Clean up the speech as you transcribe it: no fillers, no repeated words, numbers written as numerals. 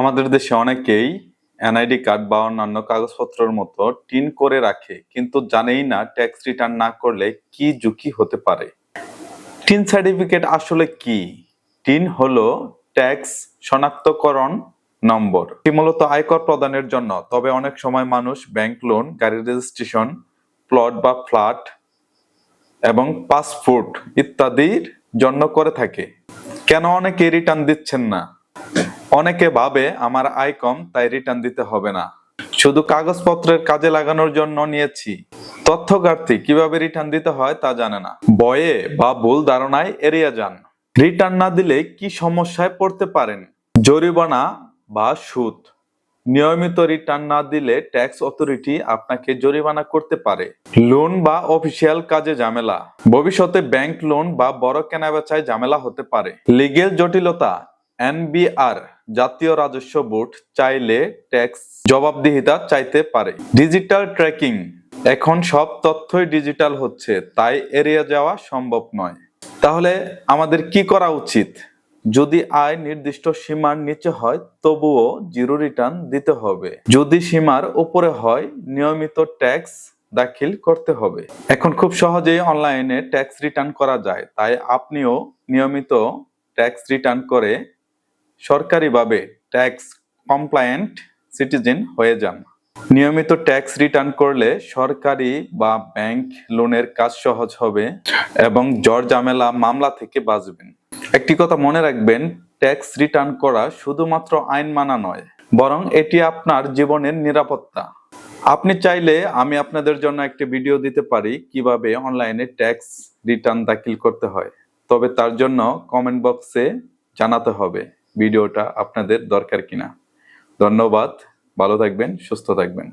আমাদের দেশে অনেকেই এনআইডি কার্ড বা অন্যান্য কাগজপত্রের মতো টিন করে রাখে, কিন্তু জানেই না ট্যাক্স রিটার্ন না করলে কি ঝুঁকি হতে পারে। টিন সার্টিফিকেট আসলে কি? টিন হলো ট্যাক্স শনাক্তকরণ নম্বর। এটি মূলত আয়কর প্রদানের জন্য, তবে অনেক সময় মানুষ ব্যাংক লোন, গাড়ির রেজিস্ট্রেশন, প্লট বা ফ্ল্যাট এবং পাসপোর্ট ইত্যাদির জন্য করে থাকে। কেন অনেকে রিটার্ন দিচ্ছেন না? অনেকে ভাবে আমার আয় কম, তাই রিটার্ন দিতে হবে না। শুধু কাগজপত্রের কাজে লাগানোর জন্য নিয়েছি। তথ্য ঘাটতি, কিভাবে রিটার্ন দিতে হয় তা জানে না। ভয়ে বা ভুল ধারণায় এড়িয়ে যান। রিটার্ন না দিলে কি সমস্যায় পড়তে পারেন? জরিমানা বা সুদ। নিয়মিত রিটার্ন না দিলে ট্যাক্স অথরিটি আপনাকে জরিমানা করতে পারে। লোন বা অফিসিয়াল কাজে ঝামেলা। ভবিষ্যতে ব্যাংক লোন বা বড় কেনাবেচায় ঝামেলা হতে পারে। লিগেল জটিলতা। এনবিআর জাতীয় রাজস্ব বোর্ড চাইলে ট্যাক্স জবাবদিহিতা চাইতে পারে। Digital tracking. এখন সব তথ্যই ডিজিটাল হচ্ছে, তাই এড়িয়ে যাওয়া সম্ভব নয়। তাহলে আমাদের কি করা উচিত? যদি আয় নির্দিষ্ট সীমার নিচে হয় তবুও জিরো রিটার্ন দিতে হবে। যদি সীমার উপরে হয় নিয়মিত ট্যাক্স দাখিল করতে হবে। এখন খুব সহজেই অনলাইনে ট্যাক্স রিটার্ন করা যায়, তাই আপনিও নিয়মিত ট্যাক্স রিটার্ন করে সরকারিভাবে ট্যাক্স কমপ্লায়েন্ট সিটিজেন হয়ে যান। নিয়মিত ট্যাক্স রিটার্ন করলে সরকারি বা ব্যাংক লোনের কাজ সহজ হবে এবং ঝড়-ঝামেলা মামলা থেকে বাঁচবেন। একটি কথা মনে রাখবেন, ট্যাক্স রিটার্ন করা শুধুমাত্র আইন মানা নয়, বরং এটি আপনার জীবনের নিরাপত্তা। আপনি চাইলে আমি আপনাদের জন্য একটি ভিডিও দিতে পারি কিভাবে অনলাইনে ট্যাক্স রিটার্ন দাখিল করতে হয়। তবে তার জন্য কমেন্ট বক্সে জানাতে হবে ভিডিওটা আপনাদের দরকার কিনা। ধন্যবাদ, ভালো থাকবেন, সুস্থ থাকবেন।